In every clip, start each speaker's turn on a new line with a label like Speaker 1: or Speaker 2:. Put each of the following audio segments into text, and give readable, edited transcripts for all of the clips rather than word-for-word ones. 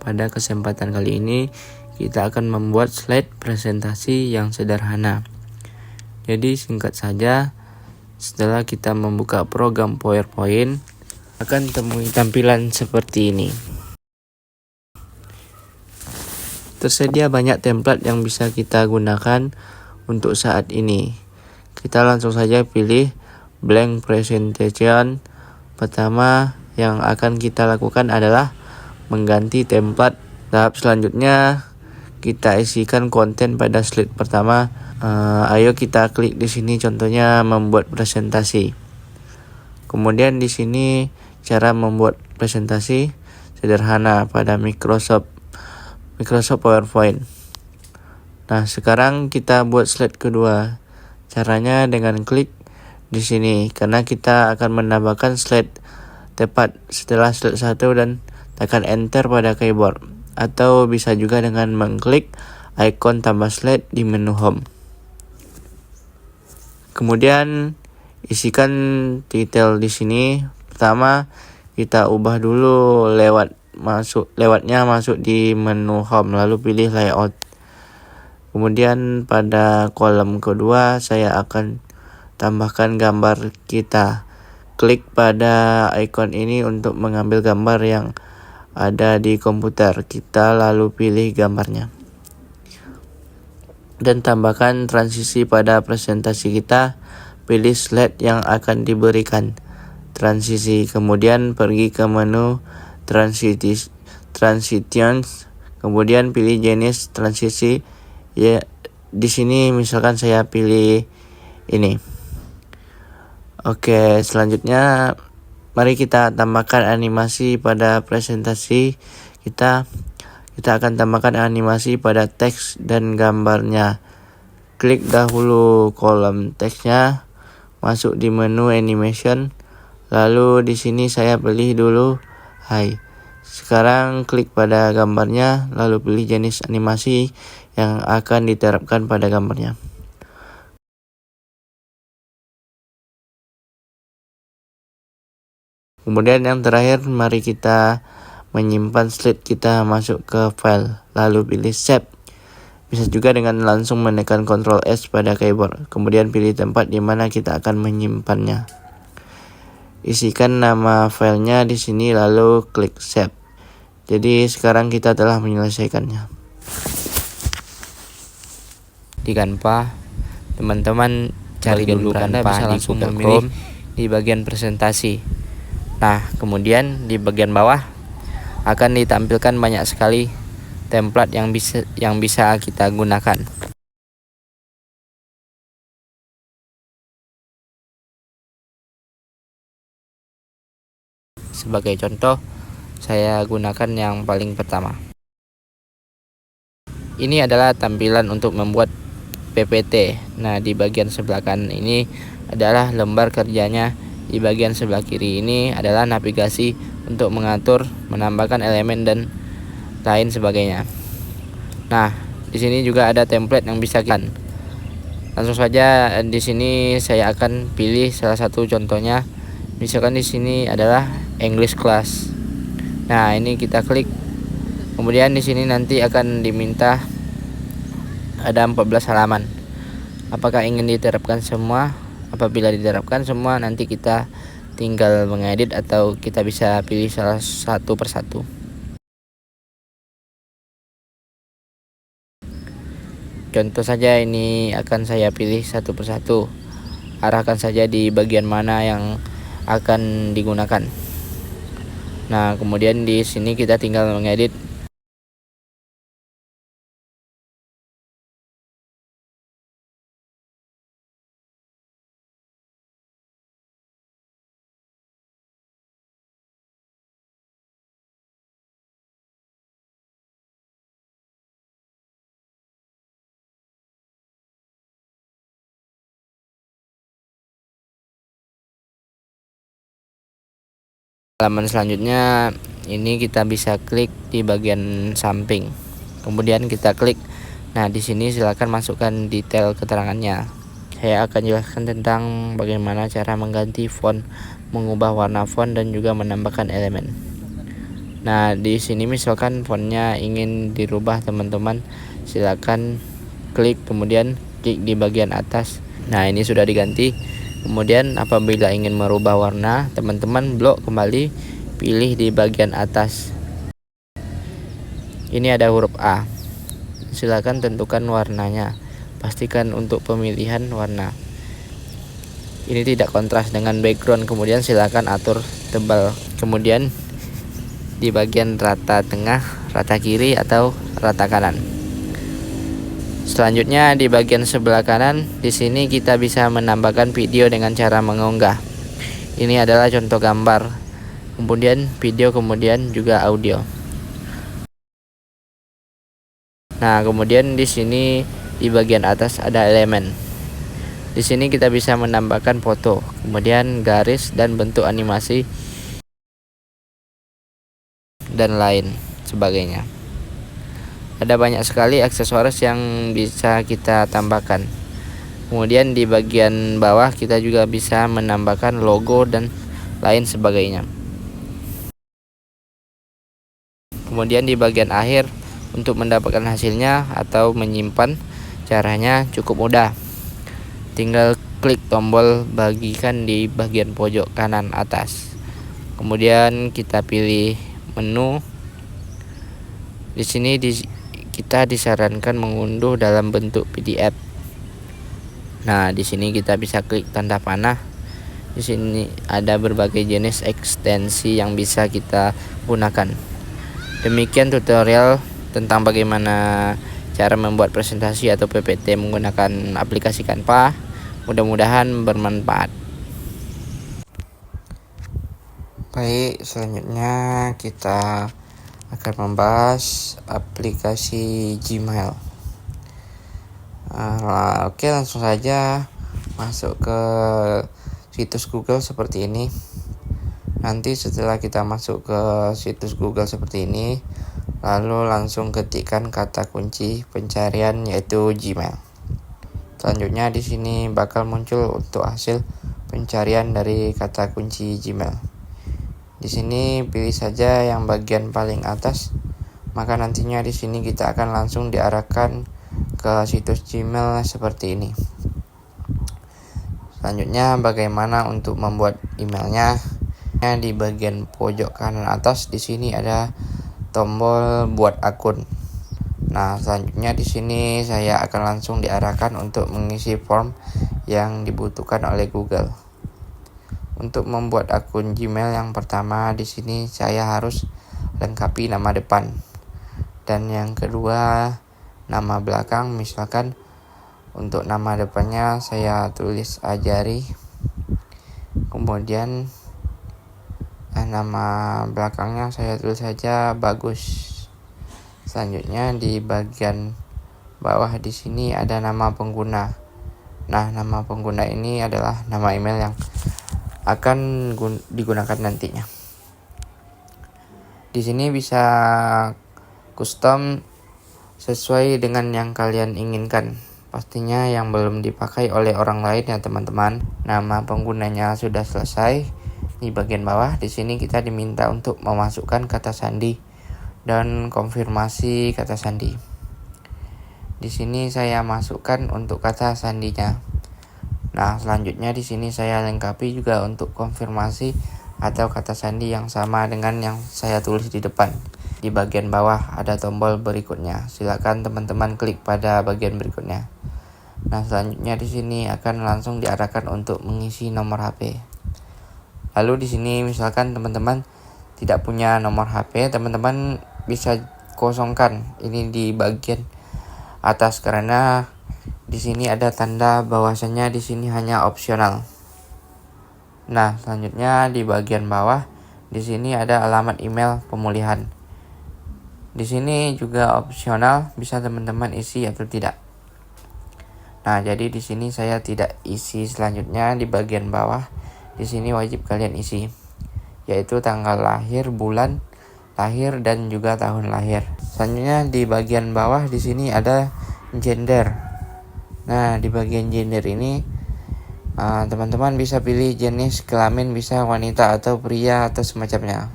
Speaker 1: pada kesempatan kali ini kita akan membuat slide presentasi yang sederhana. Jadi singkat saja, setelah kita membuka program PowerPoint, akan temui tampilan seperti ini. Tersedia banyak template yang bisa kita gunakan untuk saat ini. Kita langsung saja pilih blank presentation. Pertama yang akan kita lakukan adalah mengganti template. Tahap selanjutnya kita isikan konten pada slide pertama. Ayo kita klik di sini, contohnya membuat presentasi. Kemudian di sini cara membuat presentasi sederhana pada Microsoft PowerPoint. Nah, sekarang kita buat slide kedua. Caranya dengan klik di sini, karena kita akan menambahkan slide tepat setelah slide 1 dan tekan enter pada keyboard. Atau bisa juga dengan mengklik ikon tambah slide di menu home. Kemudian isikan detail di sini. Pertama, kita ubah dulu lewatnya masuk di menu home, lalu pilih layout. Kemudian pada kolom kedua saya akan tambahkan gambar kita. Klik pada ikon ini untuk mengambil gambar yang ada di komputer kita, lalu pilih gambarnya. Dan tambahkan transisi pada presentasi kita. Pilih slide yang akan diberikan transisi, kemudian pergi ke menu transitions, kemudian pilih jenis transisi. Ya, di sini misalkan saya pilih ini. Oke, selanjutnya mari kita tambahkan animasi pada presentasi kita. Kita akan tambahkan animasi pada teks dan gambarnya. Klik dahulu kolom teksnya, masuk di menu animation, lalu di sini saya pilih dulu Hai. Sekarang klik pada gambarnya, lalu pilih jenis animasi yang akan diterapkan pada gambarnya. Kemudian yang terakhir, mari kita menyimpan slide kita masuk ke file, lalu pilih save. Bisa juga dengan langsung menekan Ctrl S pada keyboard, kemudian pilih tempat di mana kita akan menyimpannya. Isikan nama filenya di sini, lalu klik save. Jadi sekarang kita telah menyelesaikannya. Di Canva, teman-teman cari dulu Canva, bisa langsung memilih di bagian presentasi. Nah, kemudian di bagian bawah akan ditampilkan banyak sekali template yang bisa kita gunakan. Sebagai contoh, saya gunakan yang paling pertama. Ini adalah tampilan untuk membuat PPT. Nah, di bagian sebelah kanan ini adalah lembar kerjanya. Di bagian sebelah kiri ini adalah navigasi untuk mengatur, menambahkan elemen dan lain sebagainya. Nah, di sini juga ada template yang bisa kita. Langsung saja di sini saya akan pilih salah satu contohnya. Misalkan di sini adalah English class. Nah, ini kita klik. Kemudian di sini nanti akan diminta ada 14 halaman. Apakah ingin diterapkan semua? Apabila diterapkan semua, nanti kita tinggal mengedit atau kita bisa pilih salah satu persatu. Contoh saja ini akan saya pilih satu persatu. Arahkan saja di bagian mana yang akan digunakan. Nah, kemudian di sini kita tinggal mengedit. Halaman selanjutnya ini kita bisa klik di bagian samping. Kemudian kita klik. Nah, di sini silakan masukkan detail keterangannya. Saya akan jelaskan tentang bagaimana cara mengganti font, mengubah warna font dan juga menambahkan elemen. Nah, di sini misalkan fontnya ingin dirubah teman-teman, silakan klik kemudian klik di bagian atas. Nah, ini sudah diganti. Kemudian apabila ingin merubah warna, teman-teman blok kembali, pilih di bagian atas. Ini ada huruf A. Silakan tentukan warnanya. Pastikan untuk pemilihan warna ini tidak kontras dengan background. Kemudian silakan atur tebal. Kemudian di bagian rata tengah, rata kiri atau rata kanan. Selanjutnya di bagian sebelah kanan, di sini kita bisa menambahkan video dengan cara mengunggah. Ini adalah contoh gambar, kemudian video, kemudian juga audio. Nah, kemudian di sini di bagian atas ada elemen. Di sini kita bisa menambahkan foto, kemudian garis dan bentuk animasi dan lain sebagainya. Ada banyak sekali aksesoris yang bisa kita tambahkan. Kemudian di bagian bawah kita juga bisa menambahkan logo dan lain sebagainya. Kemudian di bagian akhir, untuk mendapatkan hasilnya atau menyimpan, caranya cukup mudah. Tinggal klik tombol bagikan di bagian pojok kanan atas. Kemudian kita pilih menu. Di sini kita disarankan mengunduh dalam bentuk PDF. Nah, di sini kita bisa klik tanda panah. Di sini ada berbagai jenis ekstensi yang bisa kita gunakan. Demikian tutorial tentang bagaimana cara membuat presentasi atau PPT menggunakan aplikasi Canva. Mudah-mudahan bermanfaat. Baik, selanjutnya kita akan membahas aplikasi Gmail. Oke, langsung saja masuk ke situs Google seperti ini. Nanti setelah kita masuk ke situs Google seperti ini, lalu langsung ketikkan kata kunci pencarian yaitu Gmail. Selanjutnya di sini bakal muncul untuk hasil pencarian dari kata kunci Gmail. Di sini pilih saja yang bagian paling atas. Maka nantinya di sini kita akan langsung diarahkan ke situs Gmail seperti ini. Selanjutnya bagaimana untuk membuat emailnya? Di bagian pojok kanan atas di sini ada tombol buat akun. Nah, selanjutnya di sini saya akan langsung diarahkan untuk mengisi form yang dibutuhkan oleh Google. Untuk membuat akun Gmail yang pertama di sini saya harus lengkapi nama depan. Dan yang kedua nama belakang, misalkan untuk nama depannya saya tulis Ajari. Kemudian nama belakangnya saya tulis saja Bagus. Selanjutnya di bagian bawah di sini ada nama pengguna. Nah, nama pengguna ini adalah nama email yang akan digunakan nantinya. Di sini bisa custom sesuai dengan yang kalian inginkan. Pastinya yang belum dipakai oleh orang lain ya teman-teman. Nama penggunanya sudah selesai. Di bagian bawah di sini kita diminta untuk memasukkan kata sandi dan konfirmasi kata sandi. Di sini saya masukkan untuk kata sandinya. Nah, selanjutnya di sini saya lengkapi juga untuk konfirmasi atau kata sandi yang sama dengan yang saya tulis di depan. Di bagian bawah ada tombol berikutnya. Silakan teman-teman klik pada bagian berikutnya. Nah, selanjutnya di sini akan langsung diarahkan untuk mengisi nomor HP. Lalu di sini misalkan teman-teman tidak punya nomor HP, teman-teman bisa kosongkan ini di bagian atas karena di sini ada tanda bahwasanya di sini hanya opsional. Nah, selanjutnya di bagian bawah di sini ada alamat email pemulihan. Di sini juga opsional, bisa teman-teman isi atau tidak. Nah, jadi di sini saya tidak isi. Selanjutnya di bagian bawah di sini wajib kalian isi, yaitu tanggal lahir, bulan lahir dan juga tahun lahir. Selanjutnya di bagian bawah di sini ada gender. Nah, di bagian gender ini teman-teman bisa pilih jenis kelamin, bisa wanita atau pria atau semacamnya.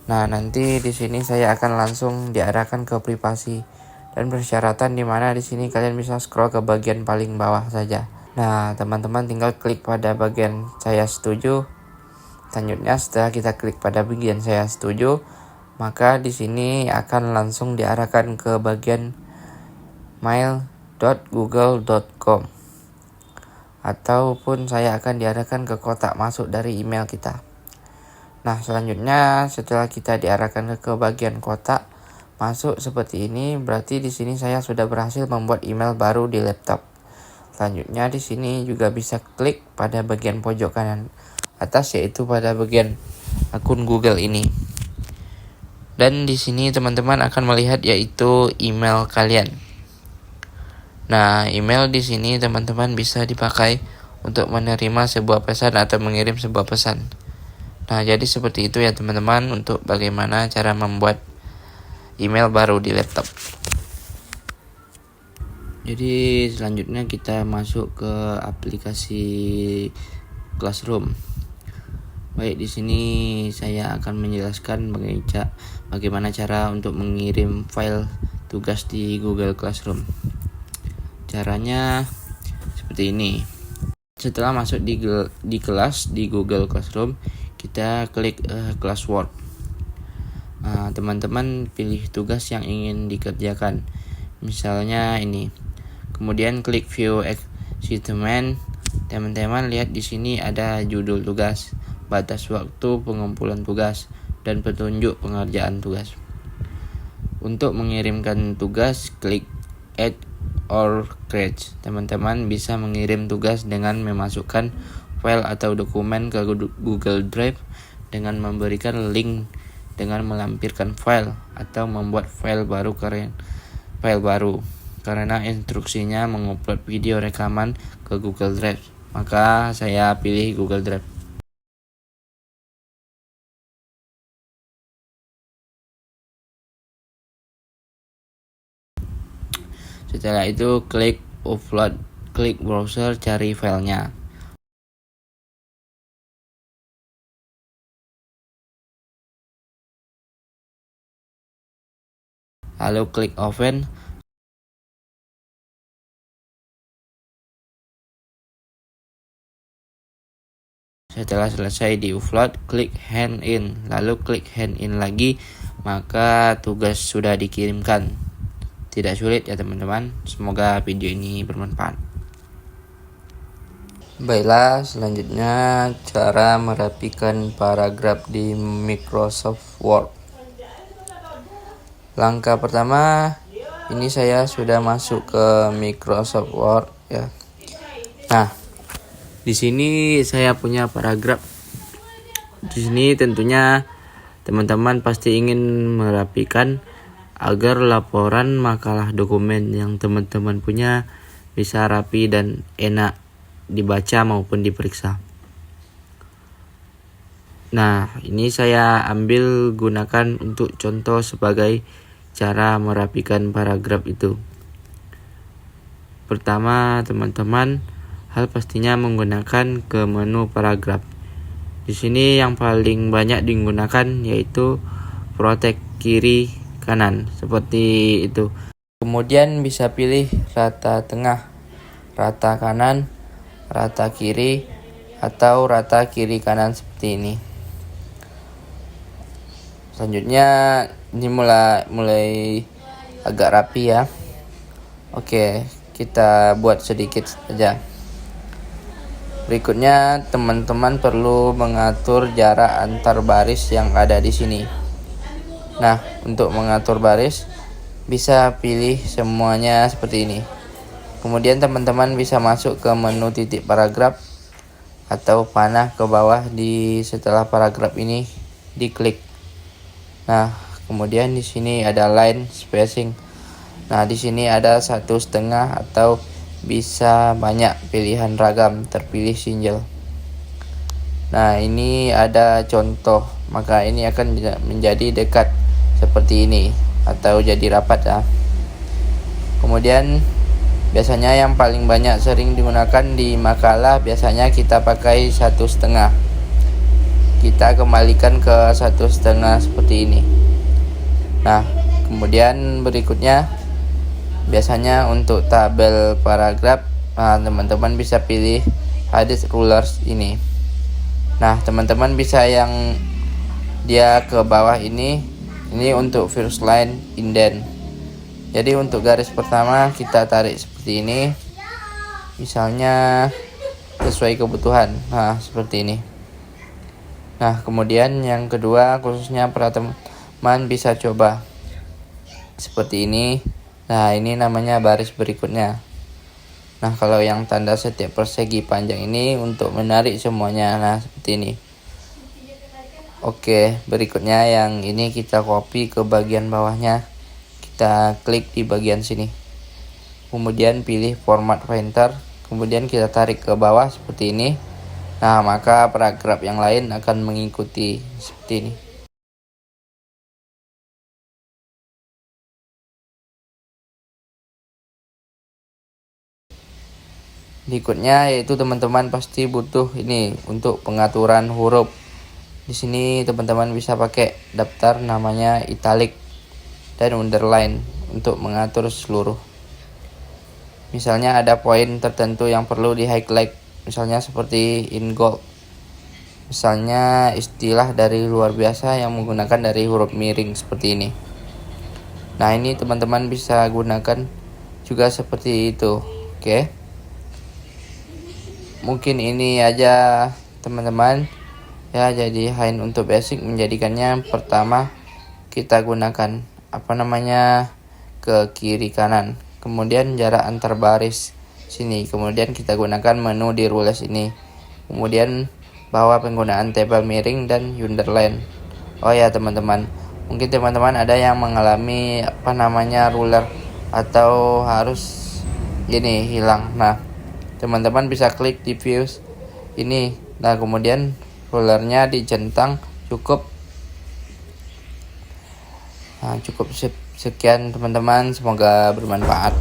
Speaker 1: Nah, nanti di sini saya akan langsung diarahkan ke privasi dan persyaratan, di mana di sini kalian bisa scroll ke bagian paling bawah saja. Nah, teman-teman tinggal klik pada bagian saya setuju. Selanjutnya setelah kita klik pada bagian saya setuju, maka di sini akan langsung diarahkan ke bagian mail.google.com, ataupun saya akan diarahkan ke kotak masuk dari email kita. Nah, selanjutnya setelah kita diarahkan ke bagian kotak masuk seperti ini, berarti di sini saya sudah berhasil membuat email baru di laptop. Selanjutnya di sini juga bisa klik pada bagian pojok kanan atas, yaitu pada bagian akun Google ini. Dan di sini teman-teman akan melihat yaitu email kalian. Nah, email di sini teman-teman bisa dipakai untuk menerima sebuah pesan atau mengirim sebuah pesan. Nah, jadi seperti itu ya teman-teman untuk bagaimana cara membuat email baru di laptop. Jadi selanjutnya kita masuk ke aplikasi Classroom. Baik, di sini saya akan menjelaskan bagaimana cara untuk mengirim file tugas di Google Classroom. Caranya seperti ini. Setelah masuk di kelas di Google Classroom, kita klik Classwork. Nah, teman-teman pilih tugas yang ingin dikerjakan. Misalnya ini. Kemudian klik View Assignment. Teman-teman lihat di sini ada judul tugas, batas waktu pengumpulan tugas, dan petunjuk pengerjaan tugas. Untuk mengirimkan tugas, klik Add or Create. Teman-teman bisa mengirim tugas dengan memasukkan file atau dokumen ke Google Drive dengan memberikan link dengan melampirkan file, atau membuat file baru karena instruksinya mengupload video rekaman ke Google Drive. Maka saya pilih Google Drive. Setelah itu klik upload, klik browser, cari filenya. Lalu klik open. Setelah selesai di-upload, klik hand in, lalu klik hand in lagi, maka tugas sudah dikirimkan. Tidak sulit ya teman-teman. Semoga video ini bermanfaat. Baiklah, selanjutnya cara merapikan paragraf di Microsoft Word. Langkah pertama, ini saya sudah masuk ke Microsoft Word ya. Nah, di sini saya punya paragraf. Di sini tentunya teman-teman pasti ingin merapikan agar laporan makalah dokumen yang teman-teman punya bisa rapi dan enak dibaca maupun diperiksa. Nah, ini saya ambil gunakan untuk contoh sebagai cara merapikan paragraf itu. Pertama, teman-teman hal pastinya menggunakan ke menu paragraf. Di sini yang paling banyak digunakan yaitu protect kiri kanan seperti itu. Kemudian bisa pilih rata tengah, rata kanan, rata kiri, atau rata kiri kanan seperti ini. Selanjutnya ini mulai agak rapi ya. Oke, kita buat sedikit saja. Berikutnya teman-teman perlu mengatur jarak antar baris yang ada di sini. Nah, untuk mengatur baris bisa pilih semuanya seperti ini. Kemudian teman-teman bisa masuk ke menu titik paragraf atau panah ke bawah setelah paragraf ini diklik. Nah, kemudian di sini ada line spacing. Nah, di sini ada 1,5 atau bisa banyak pilihan ragam, terpilih single. Nah, ini ada contoh, maka ini akan menjadi dekat seperti ini atau jadi rapat ya. Kemudian biasanya yang paling banyak sering digunakan di makalah, biasanya kita pakai 1,5. kita kembalikan ke 1,5 seperti ini. Nah, kemudian berikutnya biasanya untuk tabel paragraf, teman-teman bisa pilih Hadith Rulers ini. Nah, teman-teman bisa yang dia ke bawah ini untuk first line indent. Jadi untuk garis pertama kita tarik seperti ini, misalnya sesuai kebutuhan. Nah, seperti ini. Nah, kemudian yang kedua khususnya para teman bisa coba seperti ini. Nah, ini namanya baris berikutnya. Nah, kalau yang tanda setiap persegi panjang ini untuk menarik semuanya. Nah, seperti ini. Oke, berikutnya yang ini kita copy ke bagian bawahnya. Kita klik di bagian sini. Kemudian pilih format painter. Kemudian kita tarik ke bawah seperti ini. Nah, maka paragraf yang lain akan mengikuti seperti ini. Berikutnya yaitu teman-teman pasti butuh ini untuk pengaturan huruf. Di sini teman-teman bisa pakai daftar namanya italic dan underline untuk mengatur seluruh. Misalnya ada poin tertentu yang perlu di highlight, misalnya seperti in gold. Misalnya istilah dari luar biasa yang menggunakan dari huruf miring seperti ini. Nah, ini teman-teman bisa gunakan juga seperti itu. Oke. Mungkin ini aja teman-teman. Ya, jadi high untuk basic menjadikannya pertama kita gunakan ke kiri kanan. Kemudian jarak antar baris sini. Kemudian kita gunakan menu di rules ini. Kemudian bahwa penggunaan tabel miring dan underline. Oh ya teman-teman, mungkin teman-teman ada yang mengalami ruler atau harus ini hilang. Nah, teman-teman bisa klik di views ini. Nah, kemudian rulernya dicentang cukup. Nah, cukup sekian teman-teman, semoga bermanfaat.